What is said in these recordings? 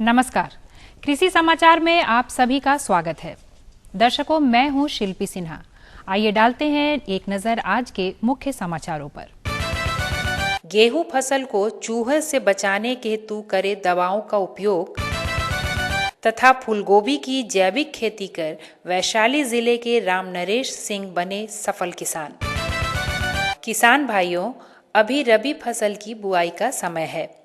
नमस्कार, कृषि समाचार में आप सभी का स्वागत है। दर्शकों, मैं हूं शिल्पी सिन्हा। आइए डालते हैं एक नजर आज के मुख्य समाचारों पर। गेहूं फसल को चूहे से बचाने के हेतु करे दवाओं का उपयोग तथा फूलगोभी की जैविक खेती कर वैशाली जिले के रामनरेश सिंह बने सफल किसान। किसान भाइयों, अभी रबी फसल की बुआई का समय है।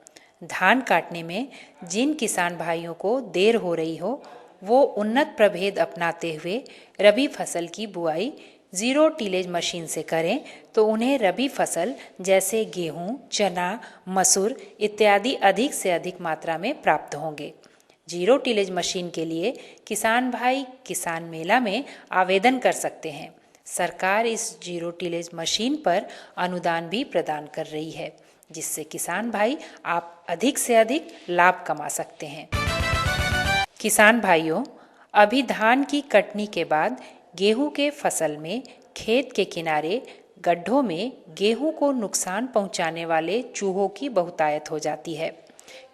धान काटने में जिन किसान भाइयों को देर हो रही हो, वो उन्नत प्रभेद अपनाते हुए रबी फसल की बुआई जीरो टिलेज मशीन से करें तो उन्हें रबी फसल जैसे गेहूं, चना, मसूर इत्यादि अधिक से अधिक मात्रा में प्राप्त होंगे। जीरो टिलेज मशीन के लिए किसान भाई किसान मेला में आवेदन कर सकते हैं। सरकार इस जीरो टिलेज मशीन पर अनुदान भी प्रदान कर रही है, जिससे किसान भाई आप अधिक से अधिक लाभ कमा सकते हैं। किसान भाइयों, अभी धान की कटनी के बाद गेहूं के फसल में खेत के किनारे गड्ढों में गेहूं को नुकसान पहुंचाने वाले चूहों की बहुतायत हो जाती है।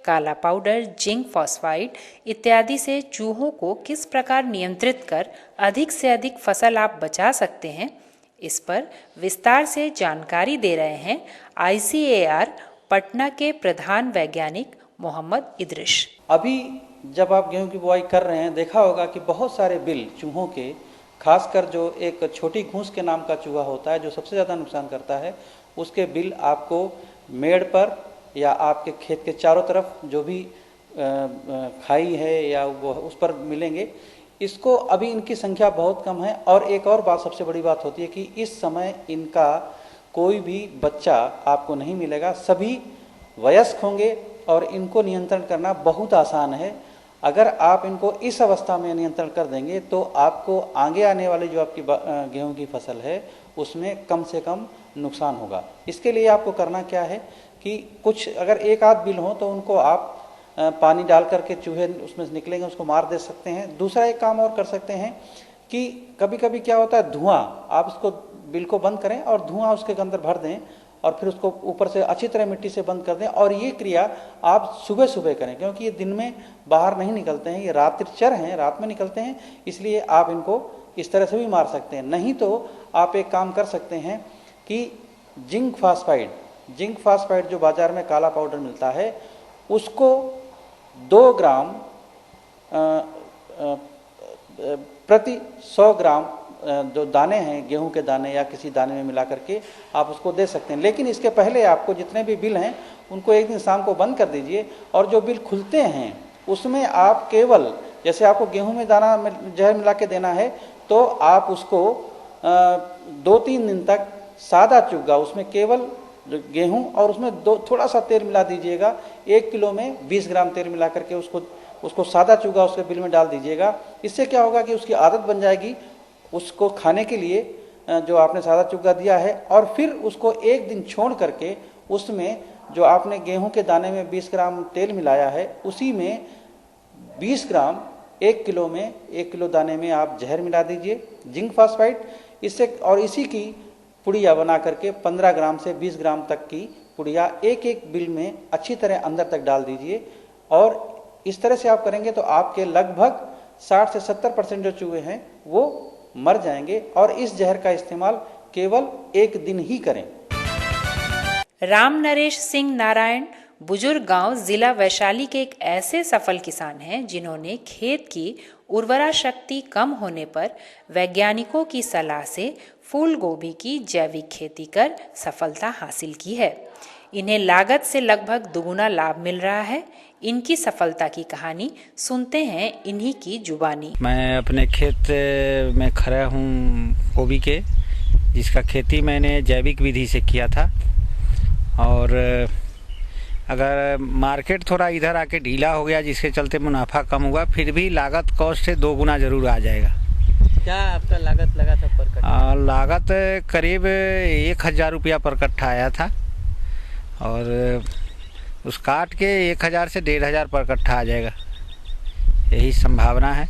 काला पाउडर, जिंक फॉस्फाइड इत्यादि से चूहों को किस प्रकार नियंत्रित कर अधिक से अधिक फसल आप बचा सकते हैं, इस पर विस्तार से जानकारी दे रहे हैं ICAR पटना के प्रधान वैज्ञानिक मोहम्मद इद्रिस। अभी जब आप गेहूं की बुआई कर रहे हैं, देखा होगा कि बहुत सारे बिल चूहों के, खासकर जो एक छोटी घूस के नाम का चूहा होता है जो सबसे ज़्यादा नुकसान करता है, उसके बिल आपको मेड़ पर या आपके खेत के चारों तरफ जो भी खाई है या वो उस पर मिलेंगे। इसको अभी इनकी संख्या बहुत कम है। और एक और बात, सबसे बड़ी बात होती है कि इस समय इनका कोई भी बच्चा आपको नहीं मिलेगा, सभी वयस्क होंगे और इनको नियंत्रण करना बहुत आसान है। अगर आप इनको इस अवस्था में नियंत्रण कर देंगे तो आपको आगे आने वाली जो आपकी गेहूं की फसल है उसमें कम से कम नुकसान होगा। इसके लिए आपको करना क्या है कि कुछ अगर एक आध बिल हो तो उनको आप पानी डाल करके चूहे उसमें से निकलेंगे उसको मार दे सकते हैं। दूसरा एक काम और कर सकते हैं कि कभी कभी क्या होता है, धुआं, आप इसको बिल को बंद करें और धुआं उसके अंदर भर दें और फिर उसको ऊपर से अच्छी तरह मिट्टी से बंद कर दें। और ये क्रिया आप सुबह सुबह करें, क्योंकि ये दिन में बाहर नहीं निकलते हैं, ये रात्रिचर हैं, रात में निकलते हैं, इसलिए आप इनको इस तरह से भी मार सकते हैं। नहीं तो आप एक काम कर सकते हैं कि जिंक फास्फाइड जो बाजार में काला पाउडर मिलता है उसको 2 ग्राम प्रति 100 ग्राम जो दाने हैं गेहूं के दाने या किसी दाने में मिला करके आप उसको दे सकते हैं। लेकिन इसके पहले आपको जितने भी बिल हैं उनको एक दिन शाम को बंद कर दीजिए और जो बिल खुलते हैं उसमें आप केवल, जैसे आपको गेहूं में दाना जहर मिला के देना है तो आप उसको 2-3 दिन तक सादा चुग्गा, उसमें केवल गेहूं और उसमें थोड़ा सा तेल मिला दीजिएगा। 1 किलो में 20 ग्राम तेल मिला करके उसको सादा चुग्गा उसके बिल में डाल दीजिएगा। इससे क्या होगा कि उसकी आदत बन जाएगी उसको खाने के लिए जो आपने सादा चुग्गा दिया है। और फिर उसको एक दिन छोड़ करके उसमें जो आपने गेहूं के दाने में 20 ग्राम तेल मिलाया है उसी में 20 ग्राम 1 किलो में 1 किलो दाने में आप जहर मिला दीजिए, जिंक फास्फाइड। इससे और इसी की पुड़िया बना करके 15 ग्राम से 20 ग्राम तक की पुड़िया एक बिल में अच्छी तरह अंदर तक डाल दीजिए। और इस तरह से आप करेंगे तो आपके लगभग 60 से 70% जो चूहे हैं वो मर जाएंगे। और इस जहर का इस्तेमाल केवल 1 दिन ही करें। रामनरेश सिंह नारायण बुजुर्ग गांव जिला वैशाली के एक ऐसे सफल किसान हैं जिन्होंने खेत की उर्वरा शक्ति कम होने पर वैज्ञानिकों की सलाह से फूल गोभी की जैविक खेती कर सफलता हासिल की है। इन्हें लागत से लगभग दुगुना लाभ मिल रहा है। इनकी सफलता की कहानी सुनते हैं इन्हीं की जुबानी। मैं अपने खेत में खड़ा हूँ गोभी के, जिसका खेती मैंने जैविक विधि से किया था। और अगर मार्केट थोड़ा इधर आके ढीला हो गया जिसके चलते मुनाफा कम हुआ, फिर भी लागत कॉस्ट से 2 गुना जरूर आ जाएगा। क्या आपका लागत लगा था पर कट्ठा? लागत करीब 1000 रुपया पर कट्ठा आया था, और उस काट के 1000 से 1500 पर कट्ठा आ जाएगा, यही संभावना है।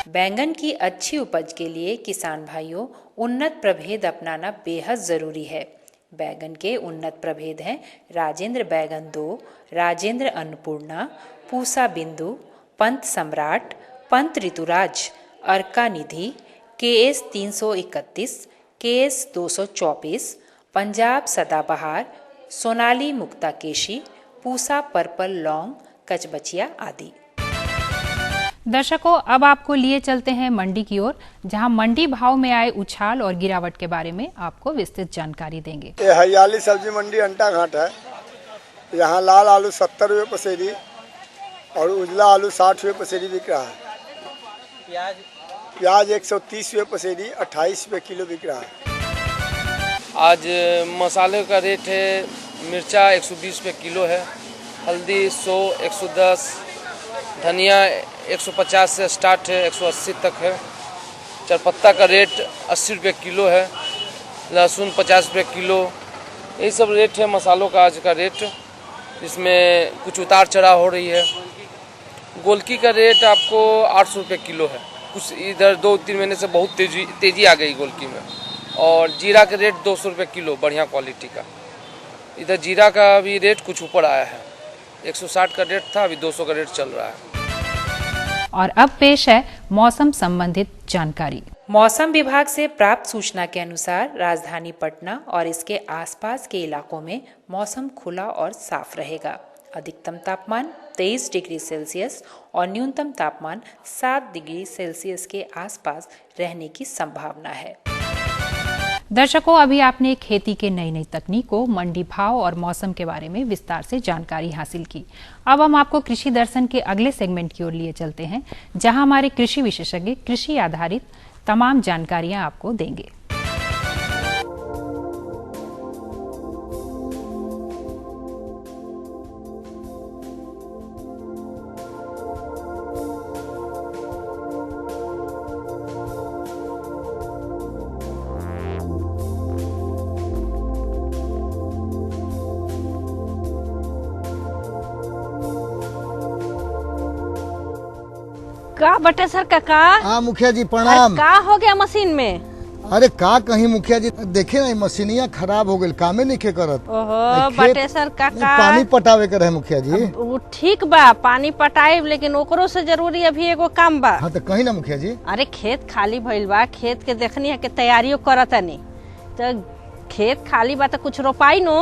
बैंगन की अच्छी उपज के लिए किसान भाइयों उन्नत प्रभेद अपनाना बेहद ज़रूरी है। बैंगन के उन्नत प्रभेद हैं राजेंद्र बैंगन 2, राजेंद्र अन्नपूर्णा, पूसा बिंदु, पंत सम्राट, पंत ऋतुराज, अर्का निधि, KS 331, KS 224, पंजाब सदाबहार, सोनाली मुक्ता केशी, पूसा पर्पल लौंग, कचबचिया आदि। दर्शकों, अब आपको लिए चलते हैं मंडी की ओर, जहां मंडी भाव में आए उछाल और गिरावट के बारे में आपको विस्तृत जानकारी देंगे। ये हरियाली सब्जी मंडी अंटा घाट है। यहाँ लाल आलू 70 रुपये पसेरी और उजला आलू 60 रुपये पसेरी बिक रहा है। प्याज 130 रुपये पसेरी 28 रुपये किलो बिक रहा है। आज मसाले का रेट है, मिर्चा 120 रुपये किलो है, हल्दी 100, 110, धनिया 150 से स्टार्ट है, 180 तक है। चरपत्ता का रेट 80 रुपये किलो है, लहसुन 50 रुपये किलो। यही सब रेट है मसालों का आज का रेट, इसमें कुछ उतार चढ़ाव हो रही है। गोलकी का रेट आपको 800 रुपये किलो है। कुछ इधर 2-3 महीने से बहुत तेज़ी आ गई गोलकी में। और जीरा का रेट 200 रुपये किलो बढ़िया क्वालिटी का। इधर जीरा का भी रेट कुछ ऊपर आया है, 160 का रेट था, अभी 200 का रेट चल रहा है। और अब पेश है मौसम संबंधित जानकारी। मौसम विभाग से प्राप्त सूचना के अनुसार राजधानी पटना और इसके आसपास के इलाकों में मौसम खुला और साफ रहेगा। अधिकतम तापमान 23 डिग्री सेल्सियस और न्यूनतम तापमान 7 डिग्री सेल्सियस के आसपास रहने की संभावना है। दर्शकों, अभी आपने खेती के नई नई तकनीकों, मंडी भाव और मौसम के बारे में विस्तार से जानकारी हासिल की। अब हम आपको कृषि दर्शन के अगले सेगमेंट की ओर लिए चलते हैं, जहां हमारे कृषि विशेषज्ञ कृषि आधारित तमाम जानकारियां आपको देंगे। का बटे सर काका? हाँ मुखिया जी प्रणाम। का हो गया मशीन में? अरे का कहीं मुखिया जी, देखे ना मशीनिया खराब हो गई, कामे नहीं करत। ओहो बटे सर काका, पानी पटावे के रहे मुखिया जी। वो ठीक बा, पानी पटाए, लेकिन ओकरो से जरूरी अभी एगो काम बा। हाँ तो कहीं ना मुखिया जी। अरे खेत खाली भइल बा, खेत के देखनी है के तैयारियों करत नहीं, तो खेत खाली बा तो कुछ रोपाई नो।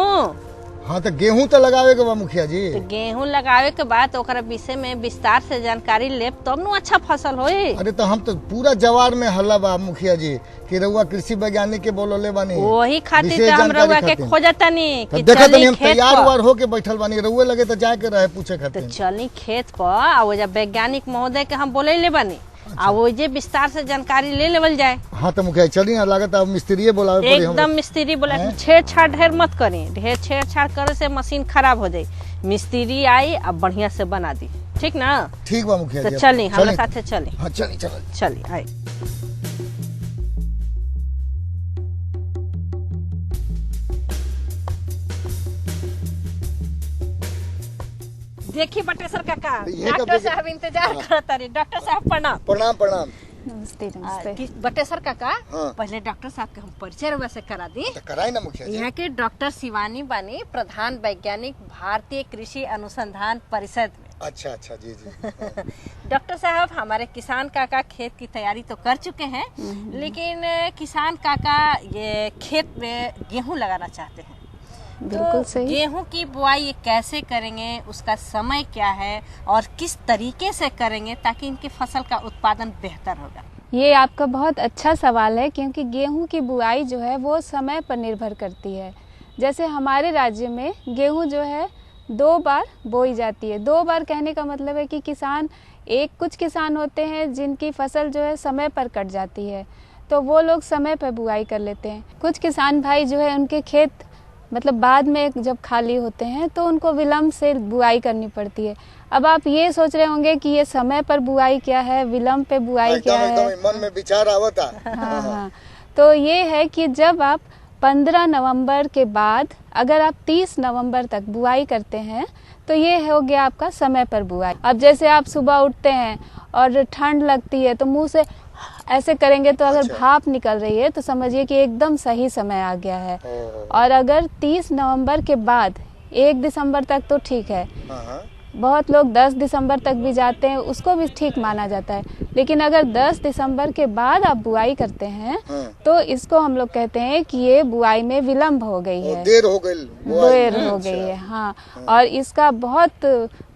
हाँ तो गेहूं तो लगावे के बा मुखिया जी। तो गेहूं लगावे के बाद ओकरा विषय में विस्तार से जानकारी लेब तब नु अच्छा फसल होई। अरे तो हम तो पूरा जवार में हल्ला बा मुखिया जी कि रउआ कृषि वैज्ञानिक के बोलले बानी, वही खातिर तो हम रउआ के खोजतनी कि देखा तनी हम खेत तैयार वार होके बैठल बानी, रउआ लगे तो जाके रहे पूछे खातिर। तो चली खेत पर आ वो जब वैज्ञानिक महोदय के हम बोले ले बानी, आ वो जे विस्तार से जानकारी ले लेवल जाए। हाँ तो मुखिया चली ना, लागत अब मिस्त्री बोलावे पड़ी। एकदम मिस्त्री बोला, छेड़छाड़ ढेर मत करी, ढेर छेड़छाड़ करे से मशीन खराब हो जाये। मिस्त्री आई अब बढ़िया से बना दी, ठीक ना? ठीक बा मुखिया जी। तो चली हमारे साथे चली। हाँ चली चली चली आई। देखी बटेसर काका, डॉक्टर साहब इंतजार करता रही। डॉक्टर साहब प्रणाम। प्रणाम प्रणाम। नमस्ते नमस्ते। बटेसर काका, हाँ। पहले डॉक्टर साहब के हम परिचय वैसे करा दी। तो कराई ना मुखिया जी। यहाँ के डॉक्टर शिवानी बानी, प्रधान वैज्ञानिक, भारतीय कृषि अनुसंधान परिषद में। अच्छा अच्छा जी जी। डॉक्टर साहब, हमारे किसान काका खेत की तैयारी तो कर चुके हैं, लेकिन किसान काका ये खेत में गेहूं लगाना चाहते हैं। बिल्कुल सही। गेहूं की बुआई ये कैसे करेंगे, उसका समय क्या है और किस तरीके से करेंगे ताकि इनकी फसल का उत्पादन बेहतर होगा? ये आपका बहुत अच्छा सवाल है, क्योंकि गेहूं की बुआई जो है वो समय पर निर्भर करती है। जैसे हमारे राज्य में गेहूं जो है 2 बार बोई जाती है। 2 बार कहने का मतलब है कि कुछ किसान होते हैं जिनकी फसल जो है समय पर कट जाती है, तो वो लोग समय पर बुआई कर लेते हैं। कुछ किसान भाई जो है उनके खेत मतलब बाद में जब खाली होते हैं तो उनको विलम्ब से बुआई करनी पड़ती है। अब आप ये सोच रहे होंगे कि ये समय पर बुआई क्या है, विलम्ब पे बुआई क्या है। मन में विचार आवता। हाँ, तो ये है कि जब आप 15 नवंबर के बाद अगर आप 30 नवंबर तक बुआई करते हैं तो ये हो गया आपका समय पर बुआई। अब जैसे आप सुबह उठते हैं और ठंड लगती है तो मुंह से ऐसे करेंगे तो अगर भाप निकल रही है तो समझिए कि एकदम सही समय आ गया है। और अगर 30 नवंबर के बाद 1 दिसंबर तक तो ठीक है, बहुत लोग 10 दिसंबर तक भी जाते हैं, उसको भी ठीक माना जाता है। लेकिन अगर 10 दिसंबर के बाद आप बुआई करते हैं तो इसको हम लोग कहते हैं कि ये बुआई में विलम्ब हो गई है, देर हो गई है। हाँ, और इसका बहुत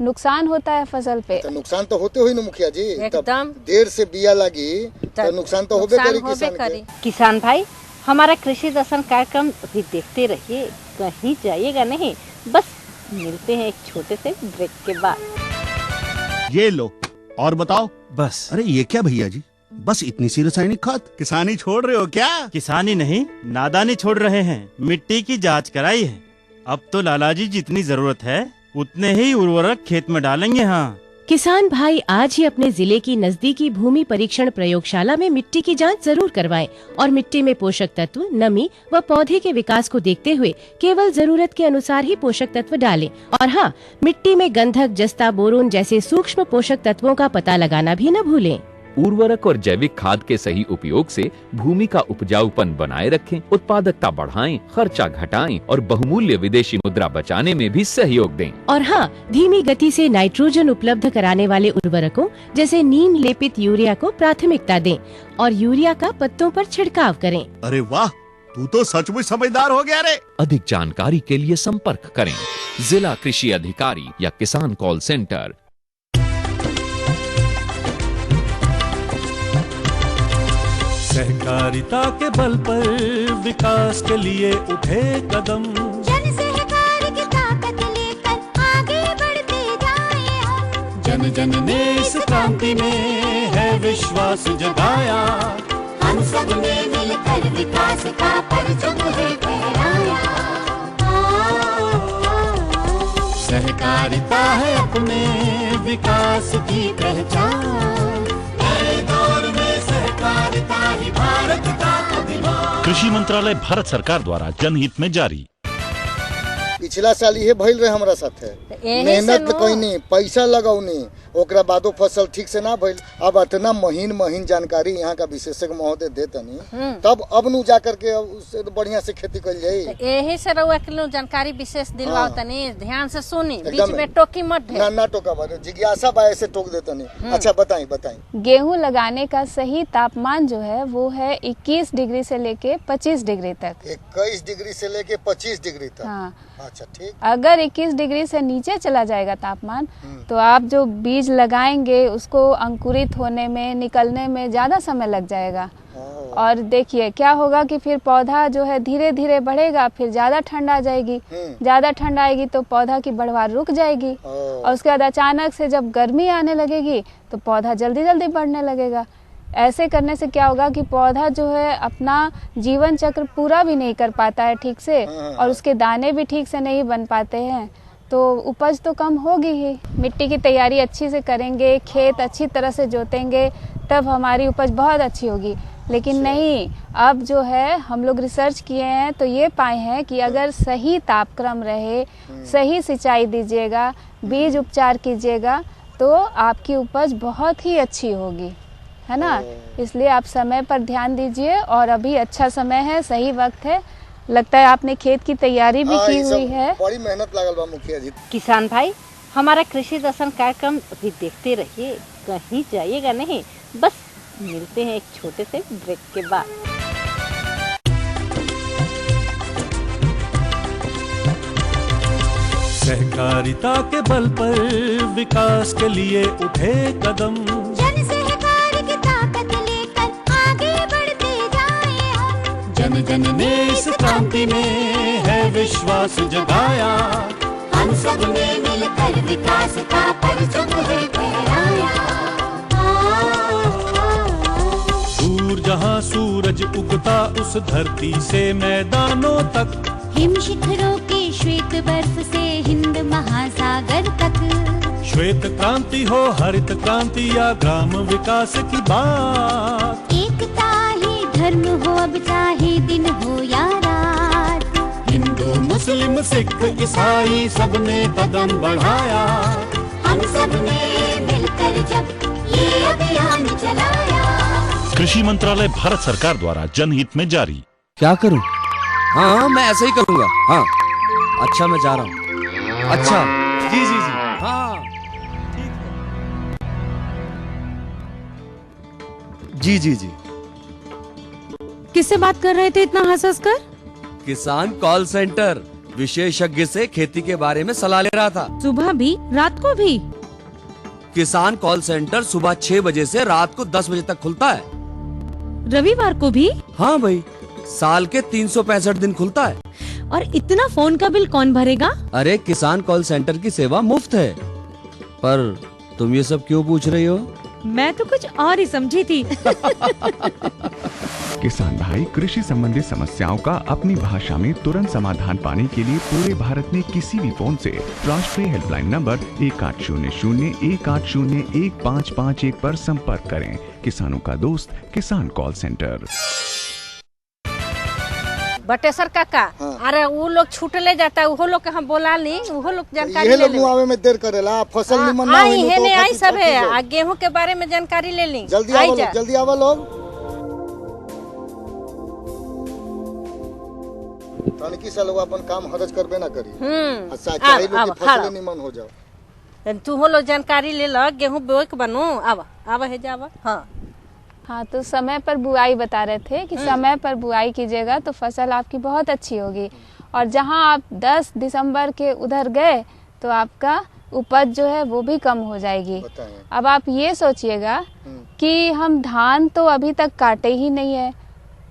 नुकसान होता है फसल पे। तो नुकसान तो होते हुए ना मुखिया जी, एकदम देर से बिया लगी तो नुकसान तो होबे करी किसान भाई। हमारा कृषि दर्शन कार्यक्रम भी देखते रहिए, कहीं जाइएगा नहीं। बस मिलते हैं एक छोटे से ब्रेक के बाद। ये लो और बताओ। बस। अरे ये क्या भैया जी, बस इतनी सी रासायनिक खाद? किसानी छोड़ रहे हो क्या? किसानी नहीं, नादानी छोड़ रहे हैं। मिट्टी की जांच कराई है, अब तो लालाजी जितनी जरूरत है उतने ही उर्वरक खेत में डालेंगे। हाँ, किसान भाई आज ही अपने जिले की नजदीकी भूमि परीक्षण प्रयोगशाला में मिट्टी की जांच जरूर करवाएं और मिट्टी में पोषक तत्व, नमी व पौधे के विकास को देखते हुए केवल जरूरत के अनुसार ही पोषक तत्व डालें। और हाँ, मिट्टी में गंधक, जस्ता, बोरोन जैसे सूक्ष्म पोषक तत्वों का पता लगाना भी न भूलें। उर्वरक और जैविक खाद के सही उपयोग से भूमि का उपजाऊपन बनाए रखें, उत्पादकता बढ़ाएं, खर्चा घटाएं और बहुमूल्य विदेशी मुद्रा बचाने में भी सहयोग दें। और हाँ, धीमी गति से नाइट्रोजन उपलब्ध कराने वाले उर्वरकों जैसे नीम लेपित यूरिया को प्राथमिकता दें और यूरिया का पत्तों पर छिड़काव करें। अरे वाह, तू तो सचमुच समझदार हो गया रे। अधिक जानकारी के लिए संपर्क करें जिला कृषि अधिकारी या किसान कॉल सेंटर। सहकारिता के बल पर विकास के लिए उठे कदम, जन सहकार की ताकत लेकर आगे बढ़ते जाएं हम। जन जन ने इस क्रांति में है विश्वास जगाया, हम सब ने मिलकर विकास का परचम है फहराया। सहकारिता है अपने विकास की पहचान, नए दौर में सहकारिता ही भारत का अभिमान। कृषि मंत्रालय भारत सरकार द्वारा जनहित में जारी। पिछला साल ये भइल रहे हमरा साथे, मेहनत कइनी, पैसा लगौनी, ओकरा बादो फसल ठीक से ना भइल। अब इतना महीन जानकारी यहाँ का विशेषज्ञ महोदय देतनी, तब अब नु जा करके उससे बढ़िया से खेती कइल जाई। यही से रउआ के जानकारी विशेष दिलवाओ तनी, ध्यान से सुनी, बीच में टोकी मत ढे। ना टोका बारे, जिज्ञासा बा ऐसे टोक देतनी। अच्छा बताई। गेहूं लगाने का सही तापमान जो है वो है 21 डिग्री से लेके 25 डिग्री तक। 21 डिग्री से लेके 25 डिग्री तक। हाँ, अच्छा ठीक। अगर 21 डिग्री से नीचे चला जाएगा तापमान तो आप जो बीज लगाएंगे उसको अंकुरित होने में, निकलने में ज्यादा समय लग जाएगा। और देखिए क्या होगा कि फिर पौधा जो है धीरे धीरे बढ़ेगा, फिर ज्यादा ठंड आ जाएगी। ज्यादा ठंड आएगी तो पौधा की बढ़वार रुक जाएगी और उसके बाद अचानक से जब गर्मी आने लगेगी तो पौधा जल्दी जल्दी बढ़ने लगेगा। ऐसे करने से क्या होगा कि पौधा जो है अपना जीवन चक्र पूरा भी नहीं कर पाता है ठीक से, और उसके दाने भी ठीक से नहीं बन पाते हैं, तो उपज तो कम होगी ही। मिट्टी की तैयारी अच्छी से करेंगे, खेत अच्छी तरह से जोतेंगे, तब हमारी उपज बहुत अच्छी होगी। लेकिन नहीं, अब जो है हम लोग रिसर्च किए हैं तो ये पाए हैं कि अगर सही तापक्रम रहे, सही सिंचाई दीजिएगा, बीज उपचार कीजिएगा तो आपकी उपज बहुत ही अच्छी होगी, है ना। इसलिए आप समय पर ध्यान दीजिए और अभी अच्छा समय है, सही वक्त है। लगता है आपने खेत की तैयारी भी की हुई है। बड़ी मेहनत लागल बा मुखिया जी। किसान भाई, हमारा कृषि दर्शन कार्यक्रम भी देखते रहिए, कहीं जाइएगा नहीं। बस मिलते हैं एक छोटे से ब्रेक के बाद। सहकारिता के बल पर विकास के लिए उठे कदम, जन सहकार की ताकत लेकर आगे बढ़ते जाएं हम। जन जन ने इस क्रांति में है विश्वास जगाया, हम सब ने मिलकर विकास का परचम है फहराया। जहाँ सूरज उगता उस धरती से मैदानों तक, हिम शिखरों के श्वेत बर्फ से हिंद महासागर तक, श्वेत क्रांति हो हरित क्रांति या ग्राम विकास की बात, एकता ही धर्म हो अब चाहे दिन हो या रात, हिंदू मुस्लिम सिख ईसाई सबने कदम बढ़ाया, हम सबने मिलकर जब ये अभियान चलाया। कृषि मंत्रालय भारत सरकार द्वारा जनहित में जारी। क्या करूं? हाँ मैं ऐसे ही करूंगा। हाँ अच्छा मैं जा रहा हूँ। अच्छा जी जी जी हाँ जी जी जी। किससे बात कर रहे थे इतना हंस कर? किसान कॉल सेंटर, विशेषज्ञ से खेती के बारे में सलाह ले रहा था। सुबह भी रात को भी? किसान कॉल सेंटर सुबह 6 बजे से रात को 10 बजे तक खुलता है। रविवार को भी? हाँ भाई, साल के 365 दिन खुलता है। और इतना फोन का बिल कौन भरेगा? अरे किसान कॉल सेंटर की सेवा मुफ्त है। पर तुम ये सब क्यों पूछ रही हो? मैं तो कुछ और ही समझी थी। किसान भाई, कृषि संबंधी समस्याओं का अपनी भाषा में तुरंत समाधान पाने के लिए पूरे भारत में किसी भी फोन से राष्ट्रीय हेल्पलाइन नंबर 1800-1801-551 पर संपर्क करें। किसानों का दोस्त किसान कॉल सेंटर। बटेसर काका, अरे वो लोग छूटले जाता है, वो लोग के हम बोला ली, वो लोग जानकारी ले ले। मुआवे में देर करेला, फसल निमन ना होई तो आई सब है, आ गेहूं के बारे में जानकारी ले ली। जल्दी आओ लोग, जल्दी आओ लोग। तनिकी से लोग अपन काम हरज करबे ना करी। अच्छा चाहे लोग की फसल निमन हो जाओ। तू हो लोग जानकारी ले ल, गेहूं बोए के बनू। आवा है जावा। हाँ, तो समय पर बुआई बता रहे थे कि समय पर बुआई कीजिएगा तो फसल आपकी बहुत अच्छी होगी। और जहाँ आप 10 दिसंबर के उधर गए तो आपका उपज जो है वो भी कम हो जाएगी। अब आप ये सोचिएगा कि हम धान तो अभी तक काटे ही नहीं है,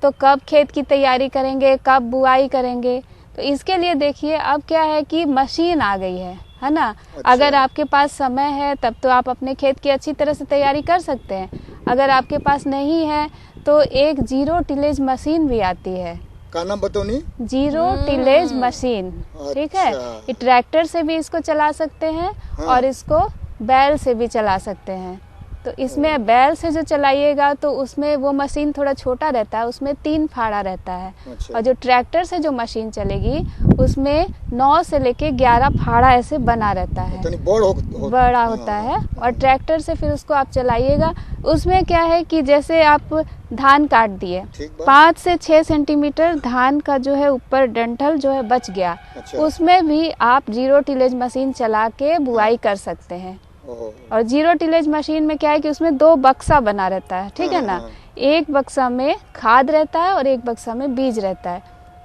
तो कब खेत की तैयारी करेंगे, कब बुआई करेंगे। तो इसके लिए देखिए अब क्या है कि मशीन आ गई है ना। अच्छा। अगर आपके पास समय है तब तो आप अपने खेत की अच्छी तरह से तैयारी कर सकते हैं। अगर आपके पास नहीं है तो एक जीरो टिलेज मशीन भी आती है। क्या नाम बताओ? Zero tillage machine. ठीक है, ये ट्रैक्टर से भी इसको चला सकते हैं। हाँ। और इसको बैल से भी चला सकते हैं। तो इसमें बैल से जो चलाइएगा तो उसमें वो मशीन थोड़ा छोटा रहता है, उसमें 3 फाड़ा रहता है। अच्छा। और जो ट्रैक्टर से जो मशीन चलेगी उसमें 9 से लेके 11 फाड़ा ऐसे बना रहता है, बड़ा होता है। और ट्रैक्टर से फिर उसको आप चलाइएगा, उसमें क्या है कि जैसे आप धान काट दिए, 5 से 6 सेंटीमीटर धान का जो है ऊपर डंठल जो है बच गया। अच्छा। उसमें भी आप जीरो टिलेज मशीन चला के बुआई कर सकते हैं। और जीरो टिलेज मशीन में क्या है कि उसमें 2 बक्सा बना रहता है। ठीक है ना, एक बक्सा में खाद रहता है और एक बक्सा में बीज रहता है।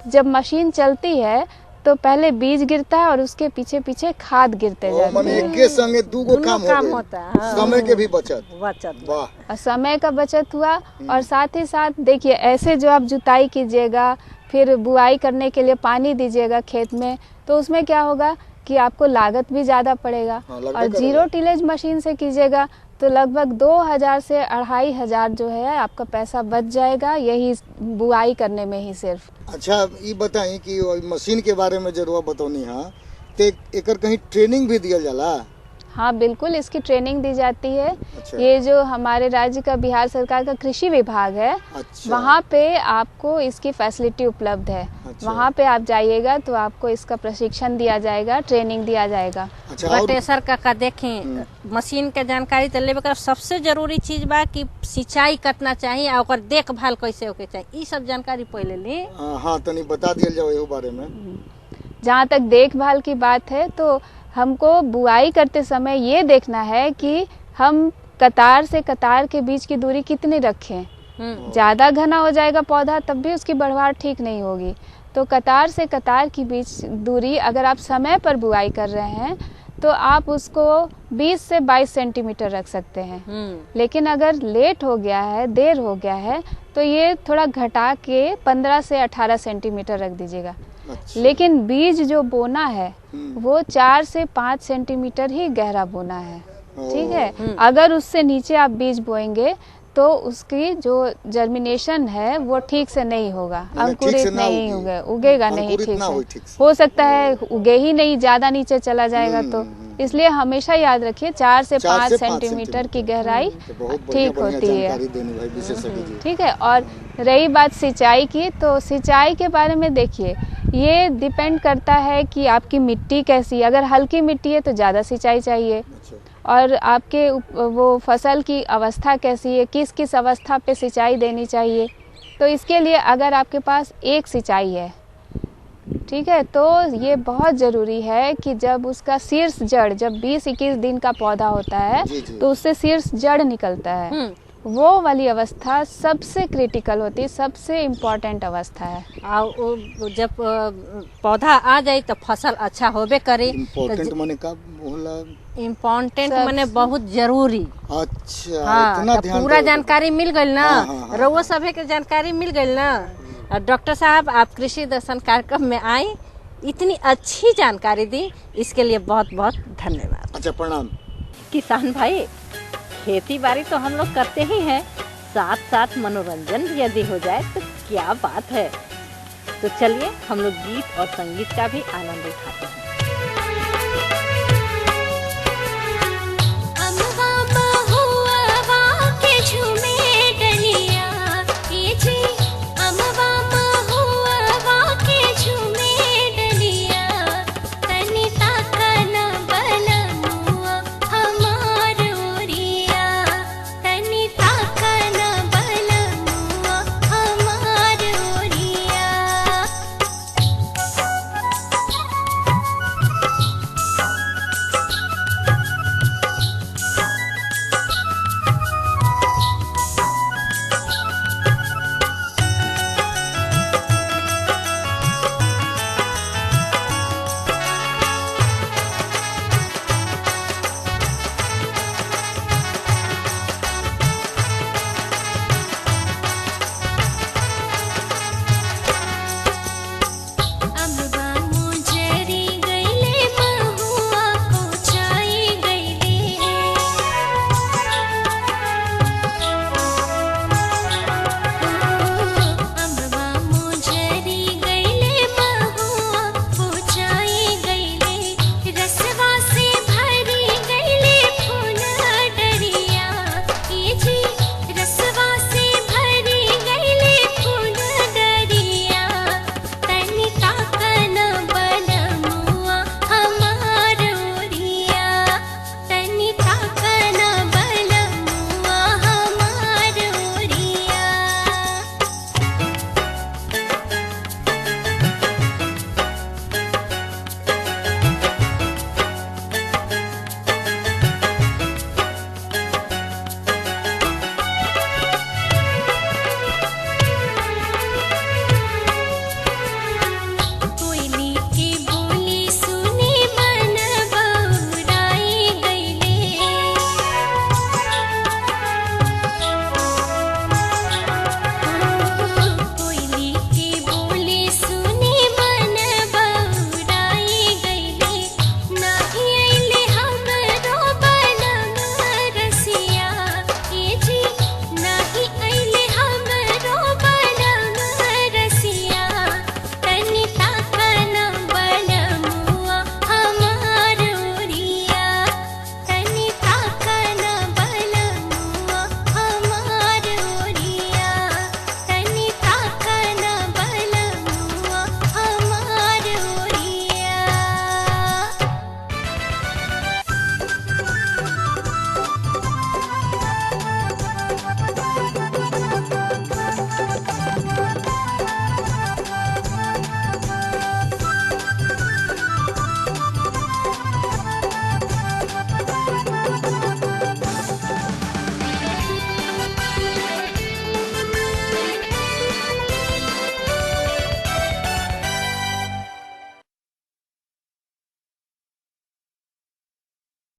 जब मशीन चलती है तो पहले बीज गिरता है और उसके पीछे पीछे खाद गिरते जाते हैं। एक के संगे 2 काम होता है। समय के भी बचत। वाह। और समय का बचत हुआ। और साथ ही साथ देखिए ऐसे जो आप जुताई कीजिएगा, फिर बुआई करने के लिए पानी दीजिएगा खेत में, तो उसमें क्या होगा कि आपको लागत भी ज़्यादा पड़ेगा। और जीरो टिलेज मशीन से कीजिएगा तो लगभग 2000 से 2500 जो है आपका पैसा बच जाएगा, यही बुआई करने में ही सिर्फ। अच्छा ये बताइए कि मशीन के बारे में जरूर बताओनी है, तो एकर कहीं ट्रेनिंग भी दिया जाला? हाँ बिल्कुल, इसकी ट्रेनिंग दी जाती है। अच्छा। ये जो हमारे राज्य का बिहार सरकार का कृषि विभाग है। अच्छा। वहाँ पे आपको इसकी फैसिलिटी उपलब्ध है। अच्छा। वहाँ पे आप जाइएगा तो आपको इसका प्रशिक्षण दिया जाएगा, ट्रेनिंग दिया जाएगा। अच्छा। बटेसर का देखें मशीन के जानकारी तो लेवे कर सबसे जरूरी चीज बा कि सिंचाई करना चाहिए और देखभाल कैसे होके चाहिए, ये सब जानकारी पहले ली। हाँ तनी बता दिया जाओ इस बारे में। जहाँ तक देखभाल की बात है तो हमको बुआई करते समय ये देखना है कि हम कतार से कतार के बीच की दूरी कितनी रखें। ज़्यादा घना हो जाएगा पौधा तब भी उसकी बढ़वार ठीक नहीं होगी। तो कतार से कतार की बीच दूरी अगर आप समय पर बुआई कर रहे हैं तो आप उसको 20 से 22 सेंटीमीटर रख सकते हैं। लेकिन अगर लेट हो गया है, देर हो गया है, तो ये थोड़ा घटा के 15 से 18 सेंटीमीटर रख दीजिएगा। अच्छा। लेकिन बीज जो बोना है वो 4 से 5 सेंटीमीटर ही गहरा बोना है। ठीक है, अगर उससे नीचे आप बीज बोएंगे तो तो उसकी जो जर्मिनेशन है वो ठीक से नहीं होगा, अंकुरित नहीं उगेगा नहीं ठीक से। हो सकता है उगे ही नहीं, ज़्यादा नीचे चला जाएगा। तो इसलिए हमेशा याद रखिए 4 से 5 सेंटीमीटर की गहराई ठीक होती है। ठीक है। और रही बात सिंचाई की, तो सिंचाई के बारे में देखिए, ये डिपेंड करता है कि आपकी मिट्टी कैसी है। अगर हल्की मिट्टी है तो ज़्यादा सिंचाई चाहिए, और आपके वो फसल की अवस्था कैसी है, किस किस अवस्था पे सिंचाई देनी चाहिए। तो इसके लिए अगर आपके पास एक सिंचाई है, ठीक है, तो ये बहुत ज़रूरी है कि जब उसका शीर्ष जड़, जब 20-21 दिन का पौधा होता है तो उससे शीर्ष जड़ निकलता है, वो वाली अवस्था सबसे क्रिटिकल होती है, सबसे इम्पोर्टेंट अवस्था है। और जब पौधा आ जाए तो फसल अच्छा होबे करे। इम्पोर्टेंट माने का होला? इम्पोर्टेंट माने बहुत जरूरी। अच्छा, हाँ, इतना तो ध्यान पूरा दो। जानकारी मिल गई ना, रउआ सभी के जानकारी मिल गई ना। डॉक्टर साहब, आप कृषि दर्शन कार्यक्रम में आई, इतनी अच्छी जानकारी दी, इसके लिए बहुत बहुत धन्यवाद। अच्छा, प्रणाम। किसान भाई, खेती बाड़ी तो हम लोग करते ही हैं, साथ साथ मनोरंजन भी यदि हो जाए तो क्या बात है। तो चलिए हम लोग गीत और संगीत का भी आनंद उठाते हैं।